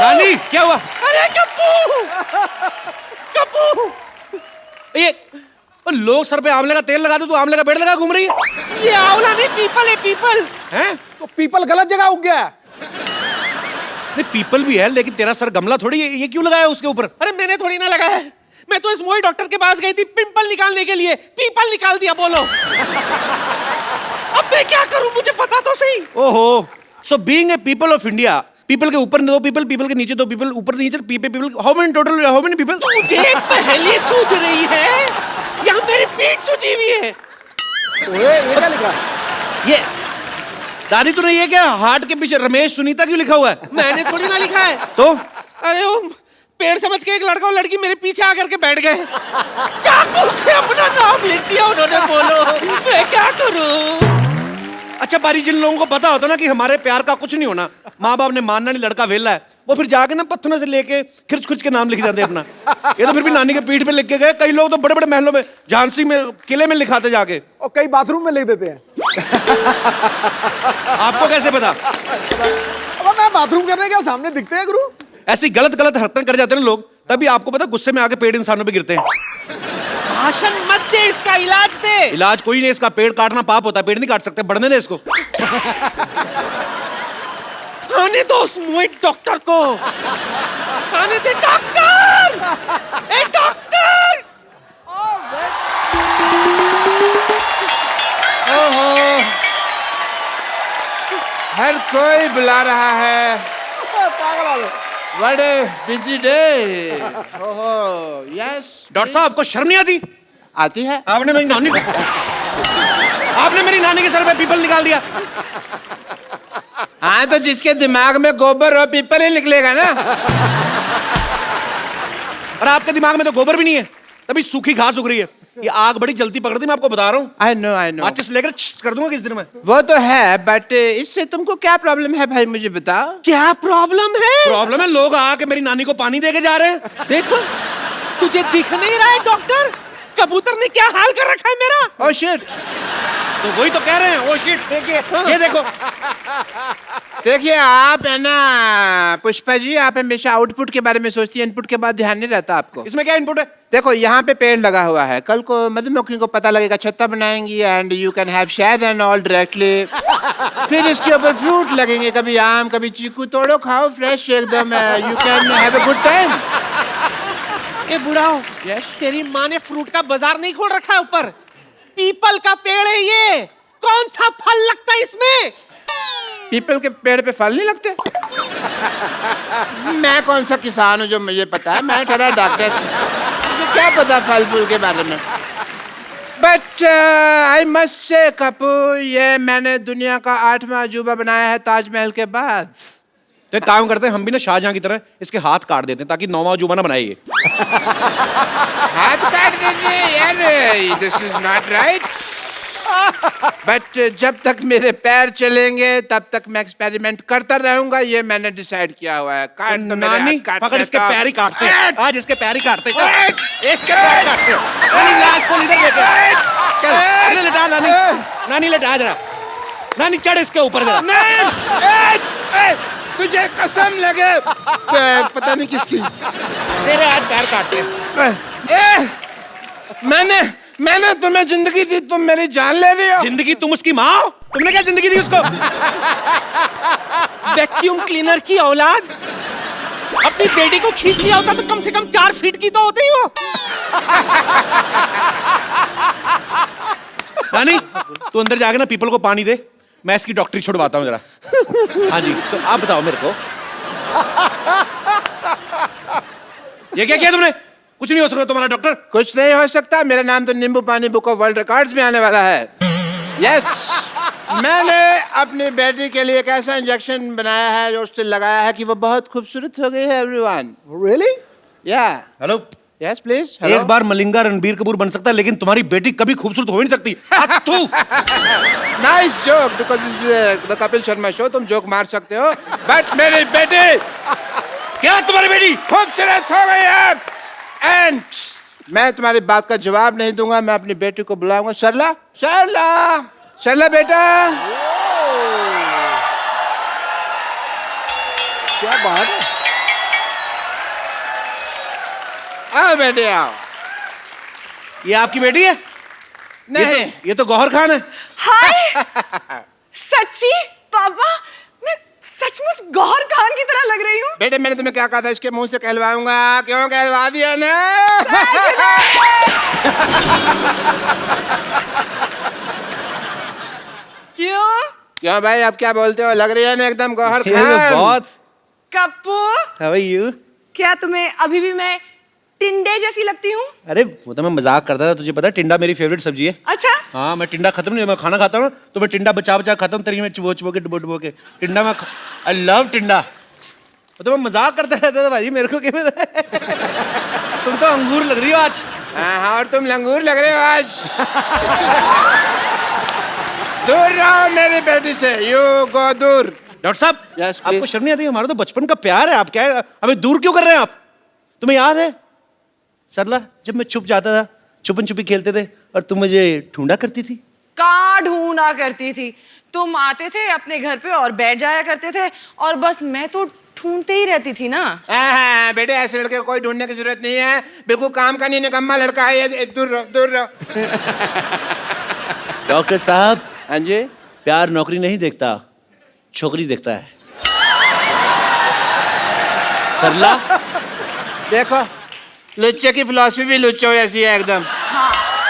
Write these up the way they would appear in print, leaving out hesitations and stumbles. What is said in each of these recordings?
नानी क्या हुआ? अरे कप्पू, कप्पू, ये लोग सर पे आंवले का तेल लगा दो, तू आंवले का पेड़ लगा घूम रही है। ये आंवला नहीं, पीपल है, पीपल हैं? तो पीपल गलत जगह उग गया। नहीं पीपल भी है, लेकिन तेरा सर गमला थोड़ी है, ये क्यों लगाया उसके ऊपर? अरे मैंने थोड़ी ना लगाया है, मैं तो इस मोई डॉक्टर के पास गई थी पिंपल निकालने के लिए, पीपल निकाल दिया। बोलो अब मैं क्या करूं, मुझे पता तो सही। ओहो, so being a people of India, people के ऊपर 2 पीपल, पीपल के नीचे 2 पीपल, ऊपर नीचे people, how many total, how many people? मुझे पहले सूझ रही है, यहाँ मेरी पीठ सूझी हुई है। ओए ये क्या लिखा? ये दादी तूने ये क्या हार्ट के पीछे रमेश सुनीता क्यों लिखा हुआ है? मैंने थोड़ी ना लिखा है। तो अरे वो पेड़ समझ के एक लड़का और लड़की मेरे पीछे आकर के बैठ गए, चाकू से अपना नाम लिख दिया उन्होंने। बोलो मैं क्या करूं? अच्छा बारी, जिन लोगों को पता होता ना कि हमारे प्यार का कुछ नहीं होना, माँ बाप ने मानना नहीं, लड़का वेला है, वो फिर जाके ना पत्थरों से लेके खिर्च खुच के नाम लिख जाते अपना। ये तो फिर भी नानी के पीठ पे लिख के गए। कई लोग तो बड़े बड़े महलों में, झांसी में, किले में लिखाते जाके, और कई बाथरूम में लिख देते हैं। आपको कैसे पता? अब मैं बाथरूम करने क्या सामने दिखते हैं गुरु? ऐसी गलत गलत हरकतें कर जाते हैं लोग, तभी आपको पता गुस्से में आके पेड़ इंसानों पे गिरते हैं। भाषण मत दे, इसका इलाज दे। इलाज कोई नहीं, इसका पेड़ काटना पाप होता है, पेड़ नहीं काट सकते, बढ़ने दे इसको। आने दो उस मोई डॉक्टर को, आने दे। डॉक्टर, ए डॉक्टर। ओहो, हर कोई बुला रहा है। पागल वाले। What a busy day. ओहो, yes. डॉक्टर साहब आपको शर्म नहीं आती? आती है। आपने मेरी नानी के सर पे पीपल निकाल दिया। हाँ तो जिसके दिमाग में गोबर और पीपल ही निकलेगा ना। और आपके दिमाग में तो गोबर भी नहीं है, तभी सूखी घास उग रही है। ये आग बड़ी जल्दी पकड़ती, मैं आपको बता रहा हूँ। I know. माचिस लेकर कर दूंगा किस दिन में। वो तो है, बट इससे तुमको क्या प्रॉब्लम है भाई, मुझे बताओ। क्या प्रॉब्लम है? प्रॉब्लम है, लोग आके मेरी नानी को पानी देके जा रहे हैं। देखो तुझे दिख नहीं रहा है डॉक्टर, कबूतर ने क्या हाल कर रखा है मेरा। Oh shit. तो वही तो कह रहे हैं। ओ शिट, देखिए ये देखो। देखिए आप है ना पुष्पा जी, आप हमेशा आउटपुट के बारे में सोचती है, इनपुट के बाद ध्यान नहीं रहता आपको। इसमें क्या इनपुट है? देखो यहाँ पे पेड़ लगा हुआ है, कल को मधुमक्खियों को पता लगेगा, छत्ता बनाएंगी एंड यू कैन हैव शहद एंड ऑल डायरेक्टली। फिर इसके ऊपर फ्रूट लगेंगे, कभी आम कभी चीकू, तोड़ो खाओ फ्रेश एकदम, you can have a good time. ए बुढ़ाओ, तेरी माँ ने फ्रूट का बाजार नहीं खोल रखा है ऊपर? पीपल का पेड़ है ये, कौन सा फल लगता है इसमें? पीपल के पेड़ पे फल नहीं लगते? मैं कौन सा किसान हूँ जो मुझे पता है, मैं ठहरा डॉक्टर, मुझे क्या पता फल फूल के बारे में। बट आई मस्ट से कपू, ये मैंने दुनिया का 8वां अजूबा बनाया है ताजमहल के बाद। तो एक काम करते हैं, हम भी ना शाहजहां की तरह इसके हाथ काट देते हैं ताकि 9वां अजूबा ना बनाए ये। हाथ काट दीजिए यार, this is not right. But जब तक मेरे पैर चलेंगे तब तक मैं एक्सपेरिमेंट करता रहूंगा, ये मैंने डिसाइड किया हुआ है। काट तो मेरे नानी हाथ काटने पकड़, इसके का। पैर ही काटते हैं आज, इसके पैर ही काटते हैं। इसके पैर काटते हैं। नानी लाश को इधर लेके चल, इधर लेटा नानी, नानी लेटा जरा, नानी चढ़ इसके ऊपर जरा। नहीं, तुझे कसम लगे, पता नहीं किसकी, तेरे आज पैर काटते हैं। मैंने तुम्हें जिंदगी दी, तुम मेरी जान ले रही हो। जिंदगी? तुम उसकी माँ हो? तुमने क्या जिंदगी दी उसको? वैक्यूम क्लीनर की औलाद, अपनी बेटी को खींच लिया होता तो कम से कम 4 फीट की तो होती ही वो। नानी तू अंदर जाके ना पीपल को पानी दे, मैं इसकी डॉक्टरी छुड़वाता हूँ जरा। हाँ जी, तो आप बताओ मेरे को, ये क्या किया तुमने? कुछ नहीं हो सकता तुम्हारा डॉक्टर। कुछ नहीं हो सकता, मेरा नाम तो नींबू पानी बुक ऑफ वर्ल्ड रिकॉर्ड्स में आने वाला है। यस, मैंने अपनी बेटी के लिए एक ऐसा इंजेक्शन बनाया है जो उससे लगाया है कि वो बहुत खूबसूरत हो गई है। Everyone Really? या हेलो, यस प्लीज। एक बार मलिंगा रणबीर कपूर बन सकता है, लेकिन तुम्हारी बेटी कभी खूबसूरत हो ही नहीं सकती। Nice joke, because this is the Kapil Sharma show, तुम जोक मार सकते हो, बट मेरी बेटी, क्या तुम्हारी बेटी खूबसूरत हो गई है एंड मैं तुम्हारी बात का जवाब नहीं दूंगा। मैं अपनी बेटी को बुलाऊंगा। सरला, सरला, सरला बेटा, क्या बात है। आओ बेटे आओ। ये आपकी बेटी है? नहीं ये तो गौहर खान है। हाय सच्ची पापा, मैं सचमुच गौहर खान की तरह लग रही हूँ। बेटे मैंने तुम्हें क्या कहा था, इसके मुंह से कहलवाऊंगा, क्यों कहलवा दिया ना? क्यों? क्यों भाई, अब क्या बोलते हो, लग रही है ना एकदम गौहर ये तो खान। बहुत। Kappu, How are you? क्या तुम्हें अभी भी मैं टिंडे जैसी लगती हूँ? अरे वो तो मैं मजाक करता था, तुझे पता है टिंडा मेरी फेवरेट सब्जी है। अच्छा, हाँ, मैं टिंडा खत्म नहीं, मैं खाना खाता हूँ तो मैं टिंडा बचा बचा खाता हूँ, तेरी में चुबो चुबो के डुबो डुबो के टिंडा में। आई लव टिंडा। वो तो मैं मजाक करता रहता था भाई, मेरे को क्या पता है? तुम तो अंगूर लग रही हो आज। हाँ, और तुम लंगूर लग रहे हो आज। दूर रहो मेरी बेटी से, यू गो दूर। डॉक्टर साहब, Yes, please. आपको शर्म नहीं आती? हमारा तो बचपन का प्यार है, आप क्या हमें दूर क्यों कर रहे हैं आप? तुम्हें याद है सरला, जब मैं छुप जाता था, छुपन छुपी खेलते थे और तुम मुझे ढूंढा करती थी? कहाँ ढूंढा करती थी? तुम आते थे अपने घर पे और बैठ जाया करते थे और बस मैं तो ढूंढते ही रहती थी ना। हाँ, बेटे ऐसे लड़के को कोई ढूंढने की जरूरत नहीं है, बिल्कुल काम का नहीं, निकम्मा लड़का है ये। दूर रहो, दूर रहो। डॉक्टर साहब, हाँ जी। प्यार नौकरी नहीं देखता, छोकरी देखता है। सरला, देखो लुच्चे की फिलॉसफी भी लुच्चो जैसी है एकदम।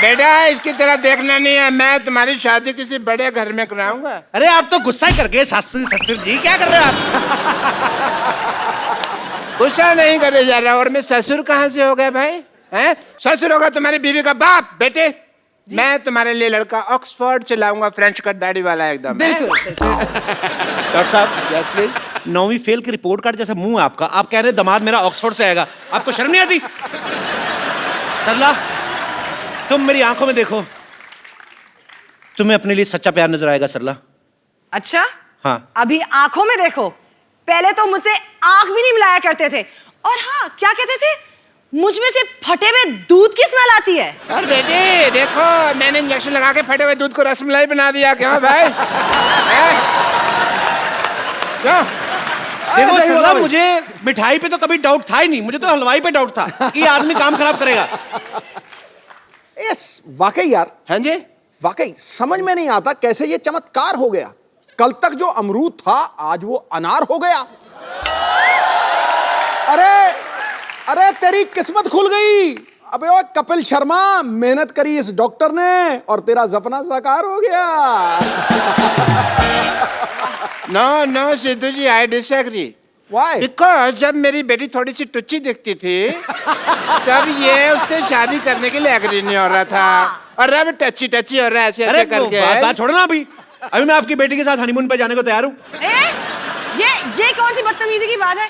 बेटा इसकी तरह देखना नहीं है, मैं तुम्हारी शादी किसी बड़े घर में कराऊंगा। अरे आप तो गुस्सा ही कर गए ससुर ससुर जी, क्या कर रहे हो आप? गुस्सा नहीं करे जा रहा, और मैं ससुर कहाँ से हो गया भाई? हैं? ससुर होगा तुम्हारी बीवी का बाप। बेटे मैं तुम्हारे लिए लड़का ऑक्सफोर्ड से लाऊंगा, फ्रेंच कट दाढ़ी वाला एकदम। बिल्कुल। डॉक्टर साहब, यस प्लीज। 9वीं फेल के रिपोर्ट कार्ड जैसा मुंह है आपका, आप कह रहे हैं दामाद मेरा ऑक्सफोर्ड से आएगा, आपको शर्म नहीं आती? सरला, तुम मेरी आंखों में देखो, तुम्हें अपने लिए सच्चा प्यार नजर आएगा सरला। अच्छा, हाँ। अभी आंखों में देखो, पहले तो मुझसे आंख भी नहीं मिलाया करते थे, और हाँ क्या कहते थे, मुझ में से फटे हुए दूध की स्मेल आती है। और बेटे देखो मैंने इंजेक्शन लगा के फटे हुए दूध को रसमलाई बना दिया। क्यों भाई? हैं? क्यों? देखो सही बोला सरला, भाई। मुझे मिठाई पे तो कभी डाउट था ही नहीं, मुझे तो हलवाई पे डाउट था कि ये आदमी काम खराब करेगा। यस, वाकई यार, हाँ जी। वाकई समझ में नहीं आता कैसे ये चमत्कार हो गया। कल तक जो अमरूद था आज वो अनार हो गया। अरे तेरी किस्मत खुल गई। अबे ओ कपिल शर्मा, मेहनत करी इस डॉक्टर ने और तेरा सपना साकार हो गया। No Sidhu ji, I disagree. Why? Because जब मेरी बेटी थोड़ी सी टुच्ची दिखती थी तब ये उससे शादी करने के लिए एग्री नहीं हो रहा था, और अब टच्ची टच्ची हो रहा है ऐसे अरे ऐसे करके। बात छोड़ो ना, अभी मैं आपकी बेटी के साथ हनीमून पे जाने को तैयार हूँ। ये कौन सी बदतमीजी की बात है?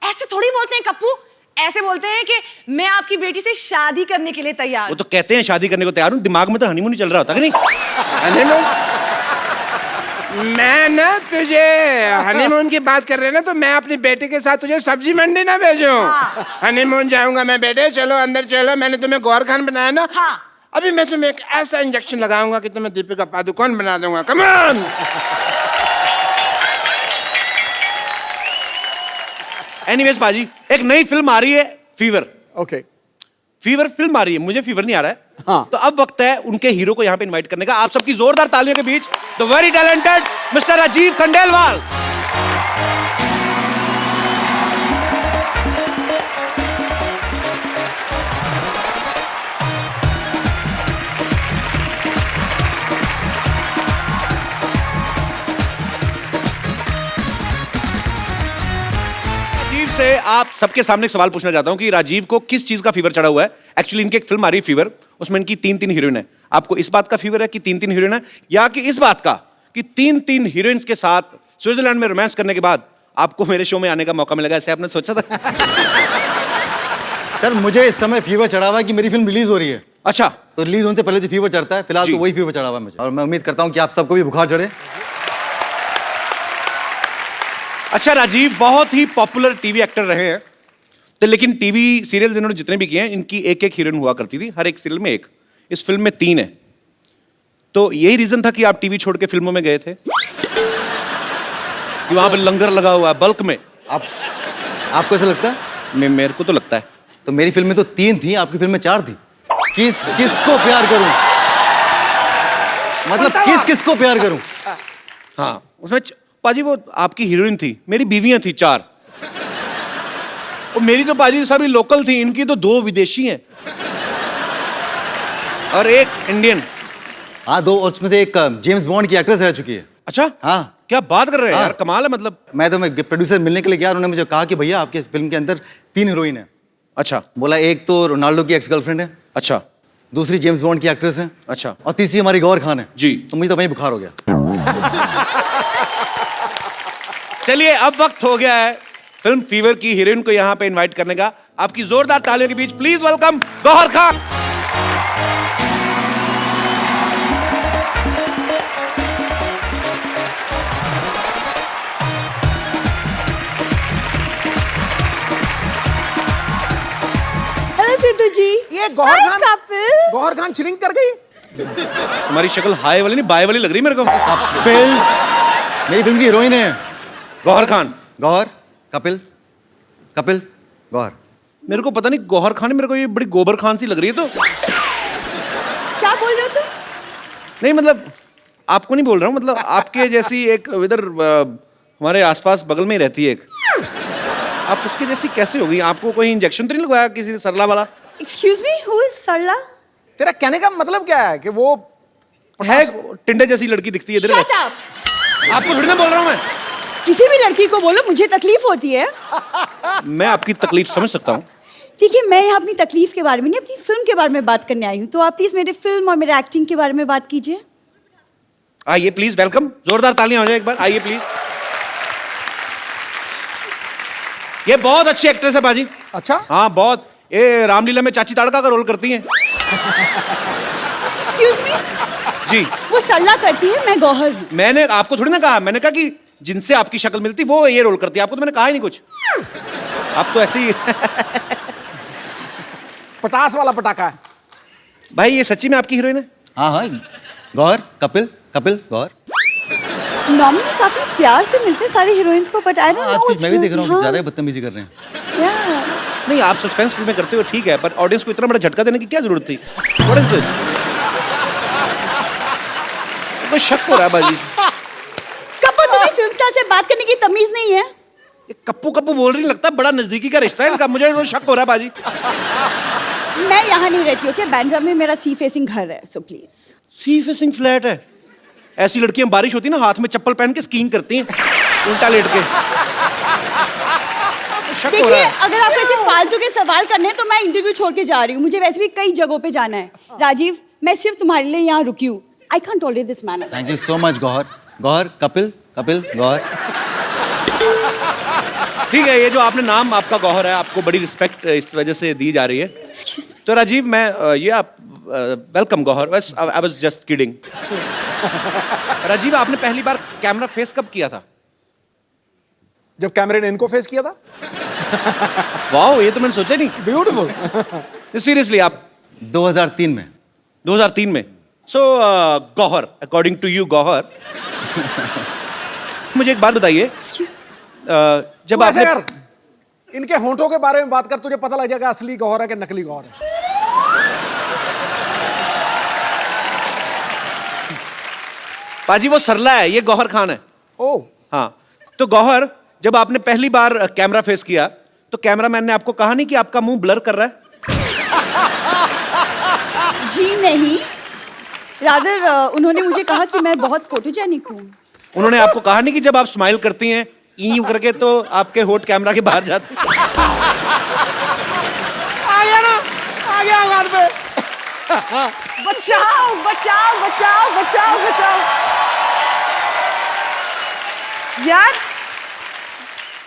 ऐसे थोड़ी बोलते हैं कप्पू, ऐसे बोलते हैं कि मैं आपकी बेटी से शादी करने के लिए तैयार वो हूं। तो कहते हैं शादी करने को तैयार हूँ, दिमाग में तो हनीमून ही चल रहा होता कि नहीं? हनीमून? मैं ना तुझे हनीमून की बात कर रहे ना, तो मैं अपनी बेटी के साथ तुझे सब्जी मंडी ना भेजूं। हाँ। हनीमून जाऊंगा मैं। बेटे चलो अंदर चलो, मैंने तुम्हें गौर खान बनाया ना। हाँ। अभी मैं तुम्हें एक ऐसा इंजेक्शन लगाऊंगा कि तुम्हें दीपिका पादुकोण बना दूंगा। Come on. एनीवेज बाजी, एक नई फिल्म आ रही है, फीवर। ओके, फीवर फिल्म आ रही है, मुझे फीवर नहीं आ रहा है। हाँ। तो अब वक्त है उनके हीरो को यहाँ पे इनवाइट करने का। आप सबकी जोरदार तालियों के बीच the very talented mister Rajeev Khandelwal. Rajeev से आप सबके सामने एक सवाल पूछना चाहता हूं कि राजीव को किस चीज का फीवर चढ़ा हुआ है। एक्चुअली इनकी एक फिल्म आ रही है फीवर, उसमें इनकी 3 हीरोइन है। आपको इस बात का फीवर है कि 3 हीरोइन है, या कि इस बात का कि 3 हीरोइंस के साथ स्विट्जरलैंड में रोमांस करने के बाद आपको मेरे शो में आने का मौका मिलेगा, ऐसे आपने सोचा था? सर मुझे इस समय फीवर चढ़ा हुआ है कि मेरी फिल्म रिलीज हो रही है, अच्छा, तो रिलीज होने से पहले जो फीवर चढ़ता है फिलहाल जी। तो वही फीवर चढ़ा हुआ है मुझे, और मैं उम्मीद करता हूँ कि आप सबको भी बुखार चढ़े। अच्छा राजीव बहुत ही पॉपुलर टीवी एक्टर रहे हैं, तो लेकिन टीवी सीरियल इन्होंने जितने भी किए हैं, इनकी एक हीरोइन हुआ करती थी, हर एक सीरियल में एक। इस फिल्म में 3 है, तो यही रीजन था कि आप टीवी छोड़ के फिल्मों में गए थे कि वहां पे लंगर लगा हुआ है बल्क में। आप आपको ऐसा लगता है? मेरे को तो लगता है। तो मेरी फिल्म में तो 3 थी, आपकी फिल्म में 4 थी। किसको प्यार करूं? मतलब किसको प्यार करूं? हाँ, उसमें पाजी वो आपकी हीरोइन थी, मेरी बीवियां थी 4। और मेरी तो पाजी सभी लोकल थी, इनकी तो 2 विदेशी हैं और 1 इंडियन। हाँ 2, और उसमें से एक जेम्स बॉन्ड की एक्ट्रेस रह चुकी है। अच्छा, हाँ। क्या बात कर रहे हैं हाँ। यार, कमाल है मतलब। मैं प्रोड्यूसर मिलने के लिए गया, उन्होंने मुझे कहा कि भैया आपके इस फिल्म के अंदर 3 हीरोइन है। अच्छा बोला एक तो रोनाल्डो की एक्स गर्लफ्रेंड है, अच्छा दूसरी जेम्स बॉन्ड की एक्ट्रेस है, अच्छा और तीसरी हमारी गौहर खान है। जी। तो मुझे तो वहीं बुखार हो गया। चलिए, अब वक्त हो गया है फिल्म फीवर की हीरोइन को यहाँ पे इनवाइट करने का। आपकी जोरदार तालियों के बीच please welcome Gauahar Khan. Hello Sidhu ji. ये Gauahar Hi, Khan couple. Gauahar Khan shrink कर गई। तुम्हारी शक्ल हाई वाली नहीं बाय वाली लग रही मेरे को। कपिल मेरी फिल्म की हीरोइन है। गौहर खान। गौहर, कपिल, कपिल, गौहर। मेरे को पता नहीं, गौहर खान मेरे को ये बड़ी गोबर खान सी लग रही है। तो क्या बोल रहे हो तुम? नहीं मतलब आपको नहीं बोल रहा हूँ, मतलब आपके जैसी एक इधर हमारे आसपास बगल में ही रहती है एक, आप उसके जैसी कैसे हो गई? आपको कोई इंजेक्शन तो नहीं लगवाया किसी ने सरला वाला? Excuse me, who is सरला? तेरा कहने का मतलब क्या है कि वो है टिंडे जैसी लड़की दिखती है इधर। Shut up. आपको थोड़ी ना बोल रहा हूँ मैं। किसी भी लड़की को बोलो, मुझे तकलीफ होती है। मैं आपकी तकलीफ समझ सकता हूँ। देखिए, मैं यहाँ अपनी तकलीफ के बारे में नहीं, अपनी फिल्म के बारे में बात करने आई हूँ। तो आप प्लीज मेरे फिल्म और मेरे एक्टिंग के बारे में बात कीजिए। आइए प्लीज, वेलकम। जोरदार तालियां हो जाए एक बार, आइए प्लीज। ये बहुत अच्छी एक्ट्रेस है बाजी। अच्छा हाँ बहुत, ये रामलीला में चाची ताड़का का रोल करती हैं। Excuse me, जी। वो सरला करती है, मैं गौहर हूँ। मैंने आपको थोड़ी ना कहा, मैंने कहा कि जिनसे आपकी शक्ल मिलती वो ये रोल करती है। आपको तो मैंने कहा ही नहीं कुछ, आप तो ऐसे ही। पटास वाला पटाखा है। भाई ये सच्ची में आपकी हीरोइन है? हाँ हाँ, गौहर, कपिल, कपिल, गौहर। नॉर्मली काफी प्यार से मिलते हैं सारे हीरोइंस को, बट आई डोंट नो आजकल मैं भी देख रहा हूँ ज़्यादा बदतमीजी कर रहे हैं। नहीं, आप सस्पेंस फिल्में करते हो ठीक है, पर ऑडियंस को इतना बड़ा झटका देने की क्या जरूरत थी? What is this? कोई शक हो रहा है बाजी। कब तुम्हें फिल्म स्टार से बात करने की तमीज नहीं है? ये कप्पू कप्पू बोल रही, लगता है बड़ा नजदीकी का रिश्ता है इनका। मुझे वो शक हो रहा है बाजी। मैं यहाँ नहीं रहती, ओके? बांद्रा में मेरा सी फेसिंग घर है, so please. Sea facing flat है? ऐसी लड़कियां बारिश होती है ना, हाथ में चप्पल पहन के स्कीइंग करती हैं उल्टा लेट के। शक हो देखिए, रहा है। अगर आपको ऐसे फालतू के सवाल करने हैं तो मैं इंटरव्यू छोड़ के जा रही हूँ। मुझे वैसे भी कई जगहों पे जाना है। राजीव, मैं सिर्फ तुम्हारे लिए यहाँ रुकी हूँ। I can't tolerate this man. Thank you so much Gauahar. Gauahar, Kapil, Kapil, Gauahar. ठीक है, ये जो आपने नाम आपका गौहर है, आपको बड़ी रिस्पेक्ट इस वजह से दी जा रही है। तो राजीव, मैं ये आप वेलकम गौहर, बस I was just kidding. Rajeev, आपने पहली बार कैमरा फेस कब किया था? जब कैमरे ने इनको फेस किया था। वाओ, ये तो मैंने सोचा नहीं। ब्यूटीफुल। सीरियसली आप 2003 में। 2003 में। So Gauahar, according to you Gauahar, मुझे एक बात बताइए, जब तू ऐसे आपने कर, इनके होंठों के बारे में बात कर, तुझे पता लग जाएगा असली गौहर है कि नकली गौहर है। पाजी वो सरला है, ये गौहर खान है। ओ, हाँ, तो गौहर, जब आपने पहली बार कैमरा फेस किया तो कैमरामैन ने आपको कहा नहीं कि आपका मुंह ब्लर कर रहा है? जी नहीं, रादर उन्होंने मुझे कहा कि मैं बहुत फोटोजेनिक हूँ। उन्होंने आपको कहा नहीं कि जब आप स्माइल करती हैं यूं करके तो आपके होठ कैमरा के बाहर जाते हैं? आ गया ना, आ गया औकात पे। बचाओ बचाओ बचाओ बचाओ बचाओ यार।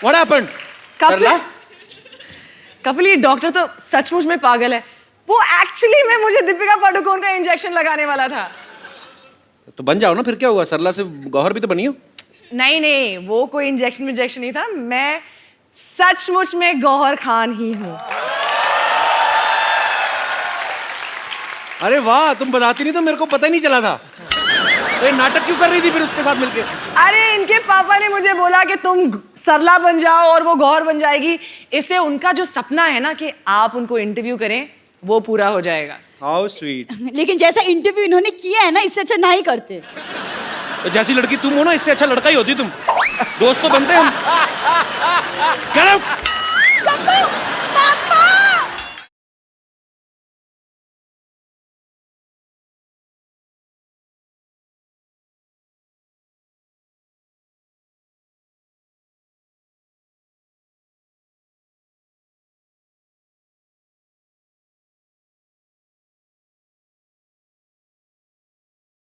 What happened? सरला? कपिल, ये डॉक्टर तो सचमुच में पागल है। वो एक्चुअली में मुझे दीपिका पादुकोण का इंजेक्शन लगाने वाला था। तो बन जाओ ना, फिर क्या हुआ? सरला से गौहर भी तो बनी हो। नहीं नहीं, वो कोई इंजेक्शन नहीं था। मैं सचमुच में गौहर खान ही हूँ। अरे वाह, तुम बताती नहीं तो मेरे को पता ही नहीं चला था। तो ये नाटक क्यों कर रही थी फिर उसके साथ मिलके? अरे, इनके पापा ने मुझे बोला कि तुम सरला बन जाओ और वो गौर बन जाएगी। इससे उनका जो सपना है ना कि आप उनको इंटरव्यू करें, वो पूरा हो जाएगा। How sweet. लेकिन जैसा इंटरव्यू इन्होंने किया है ना, इससे अच्छा ना ही करते। तो जैसी लड़की तुम हो ना, इससे अच्छा लड़का ही होती तुम। दोस्त तो बनते हम। Get out!